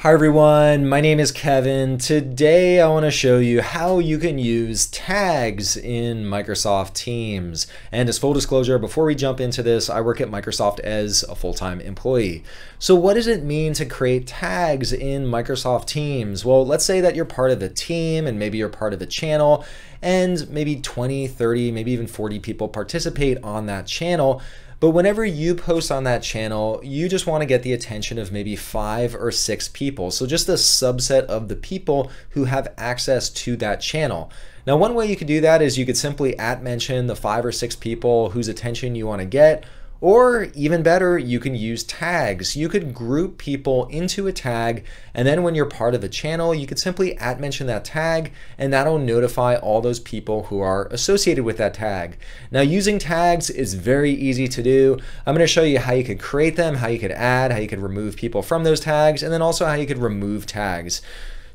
Hi everyone, my name is Kevin. Today I want to show you how you can use tags in Microsoft Teams. And as full disclosure, before we jump into this, I work at Microsoft as a full-time employee. So what does it mean to create tags in Microsoft Teams? Well, let's say that you're part of a team and maybe you're part of a channel and maybe 20, 30, maybe even 40 people participate on that channel. But whenever you post on that channel, you just want to get the attention of maybe 5 or 6 people. So just a subset of the people who have access to that channel. Now, one way you could do that is you could simply @mention the 5 or 6 people whose attention you want to get. Or even better, you can use tags. You could group people into a tag, and then when you're part of a channel, you could simply @mention that tag, and that'll notify all those people who are associated with that tag. Now, using tags is very easy to do. I'm going to show you how you could create them, how you could add, how you could remove people from those tags, and then also how you could remove tags.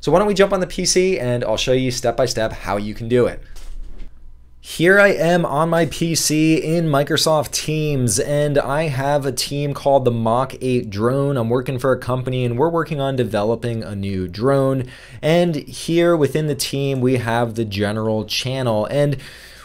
So why don't we jump on the PC and I'll show you step by step how you can do it. Here I am on my PC in Microsoft Teams, and I have a team called the Mach 8 drone. I'm working for a company and we're working on developing a new drone. And here within the team, we have the general channel. And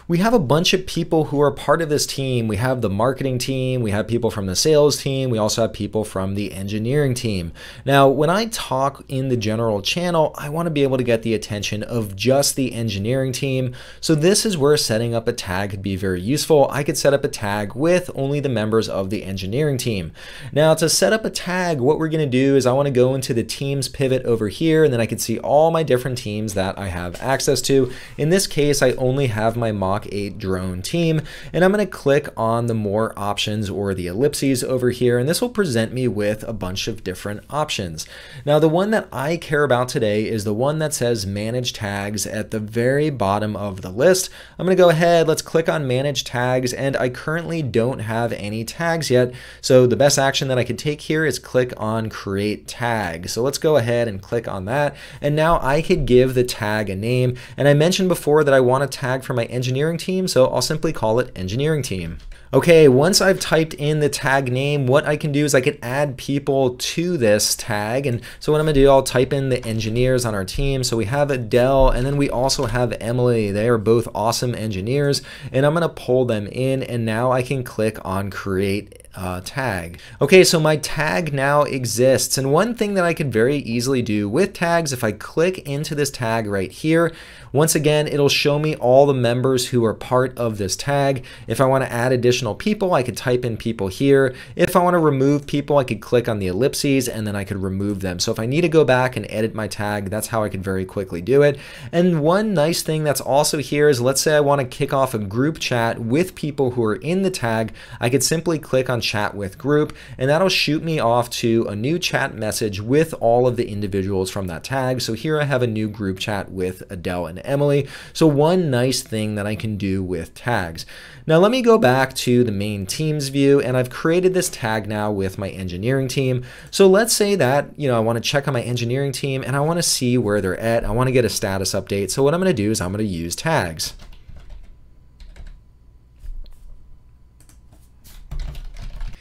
we have a bunch of people who are part of this team. We have the marketing team, we have people from the sales team, we also have people from the engineering team. Now, when I talk in the general channel, I want to be able to get the attention of just the engineering team. So this is where setting up a tag could be very useful. I could set up a tag with only the members of the engineering team. Now, to set up a tag, what we're going to do is I want to go into the Teams pivot over here, and then I can see all my different teams that I have access to. In this case, I only have my Mach 8 drone team, and I'm going to click on the more options or the ellipses over here, and this will present me with a bunch of different options. Now, the one that I care about today is the one that says manage tags at the very bottom of the list. I'm going to go ahead, let's click on manage tags, and I currently don't have any tags yet, so the best action that I could take here is click on create tag. So let's go ahead and click on that, and now I could give the tag a name. And I mentioned before that I want a tag for my engineering team, so I'll simply call it engineering team. Okay, once I've typed in the tag name, what I can do is I can add people to this tag. And so what I'm gonna do, I'll type in the engineers on our team. So we have Adele, and then we also have Emily. They are both awesome engineers, and I'm gonna pull them in, and now I can click on create tag. Okay, so my tag now exists, and one thing that I could very easily do with tags, if I click into this tag right here, once again, it'll show me all the members who are part of this tag. If I want to add additional people, I could type in people here. If I want to remove people, I could click on the ellipses and then I could remove them. So if I need to go back and edit my tag, that's how I could very quickly do it. And one nice thing that's also here is, let's say I want to kick off a group chat with people who are in the tag, I could simply click on chat with group, and that'll shoot me off to a new chat message with all of the individuals from that tag. So here I have a new group chat with Adele and Emily. So one nice thing that I can do with tags. Now let me go back to the main Teams view, and I've created this tag now with my engineering team. So let's say that, I want to check on my engineering team and I want to see where they're at. I want to get a status update. So what I'm going to do is I'm going to use tags.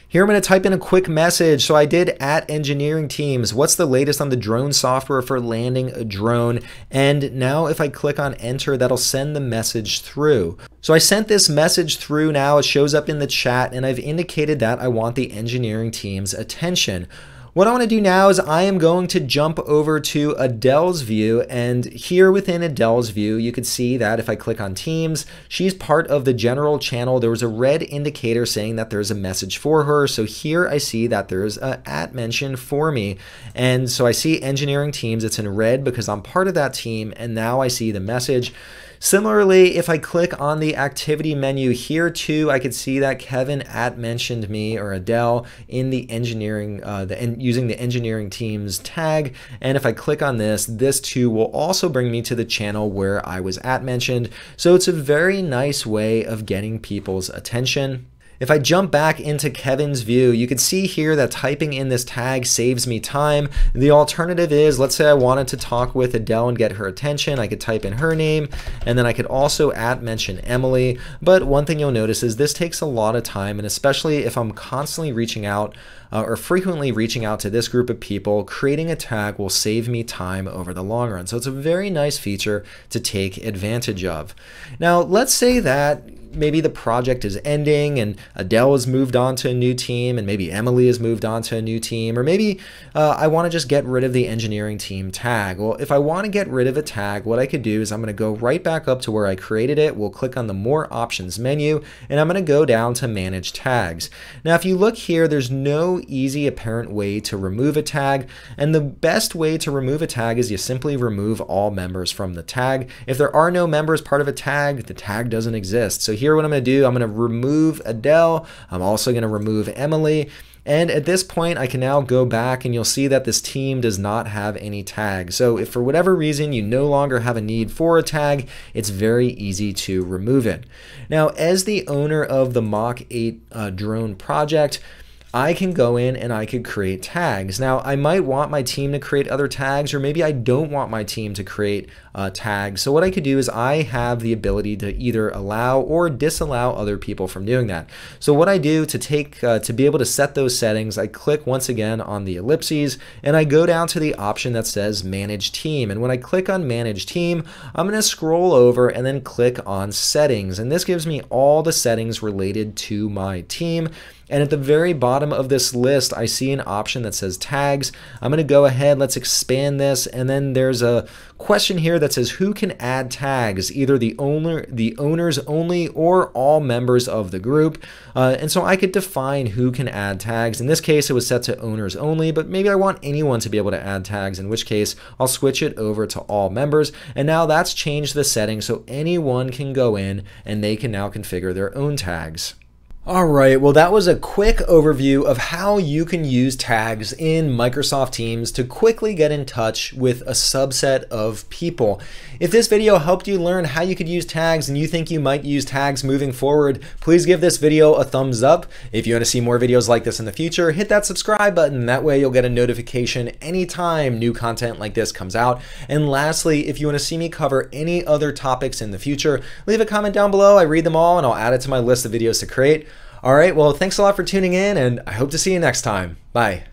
Here I'm going to type in a quick message. So I did @engineering teams. What's the latest on the drone software for landing a drone? And now if I click on enter, that'll send the message through. So I sent this message through now. It shows up in the chat, and I've indicated that I want the engineering team's attention. What I want to do now is I am going to jump over to Adele's view, and here within Adele's view, you can see that if I click on Teams, she's part of the general channel. There was a red indicator saying that there's a message for her. So here I see that there's a @mention for me. And so I see engineering teams, it's in red because I'm part of that team, and now I see the message. Similarly, if I click on the activity menu here too, I could see that Kevin @mentioned me or Adele in the engineering, using the engineering team's tag. And if I click on this, this too will also bring me to the channel where I was @mentioned. So it's a very nice way of getting people's attention. If I jump back into Kevin's view, you can see here that typing in this tag saves me time. The alternative is, let's say I wanted to talk with Adele and get her attention. I could type in her name, and then I could also @mention Emily. But one thing you'll notice is this takes a lot of time, and especially if I'm constantly reaching out, or frequently reaching out to this group of people, creating a tag will save me time over the long run. So it's a very nice feature to take advantage of. Now, let's say that maybe the project is ending and Adele has moved on to a new team, and maybe Emily has moved on to a new team, or maybe I want to just get rid of the engineering team tag. Well, if I want to get rid of a tag, what I could do is I'm going to go right back up to where I created it. We'll click on the More Options menu, and I'm going to go down to Manage Tags. Now, if you look here, there's no easy apparent way to remove a tag, and the best way to remove a tag is you simply remove all members from the tag. If there are no members part of a tag, the tag doesn't exist. So here what I'm going to do, I'm going to remove Adele. I'm also going to remove Emily. And at this point, I can now go back and you'll see that this team does not have any tags. So if for whatever reason you no longer have a need for a tag, it's very easy to remove it. Now, as the owner of the Mach 8 drone project, I can go in and I could create tags. Now, I might want my team to create other tags, or maybe I don't want my team to create tags. So what I could do is I have the ability to either allow or disallow other people from doing that. So what I do to be able to set those settings, I click once again on the ellipses and I go down to the option that says Manage Team. And when I click on Manage Team, I'm going to scroll over and then click on Settings. And this gives me all the settings related to my team. And at the very bottom of this list, I see an option that says tags. I'm going to go ahead, let's expand this. And then there's a question here that says who can add tags, either the owners only or all members of the group. And so I could define who can add tags. In this case, it was set to owners only, but maybe I want anyone to be able to add tags, in which case I'll switch it over to all members. And now that's changed the setting so anyone can go in and they can now configure their own tags. All right, well, that was a quick overview of how you can use tags in Microsoft Teams to quickly get in touch with a subset of people. If this video helped you learn how you could use tags and you think you might use tags moving forward, please give this video a thumbs up. If you want to see more videos like this in the future, hit that subscribe button. That way you'll get a notification anytime new content like this comes out. And lastly, if you want to see me cover any other topics in the future, leave a comment down below. I read them all and I'll add it to my list of videos to create. All right, well, thanks a lot for tuning in, and I hope to see you next time. Bye.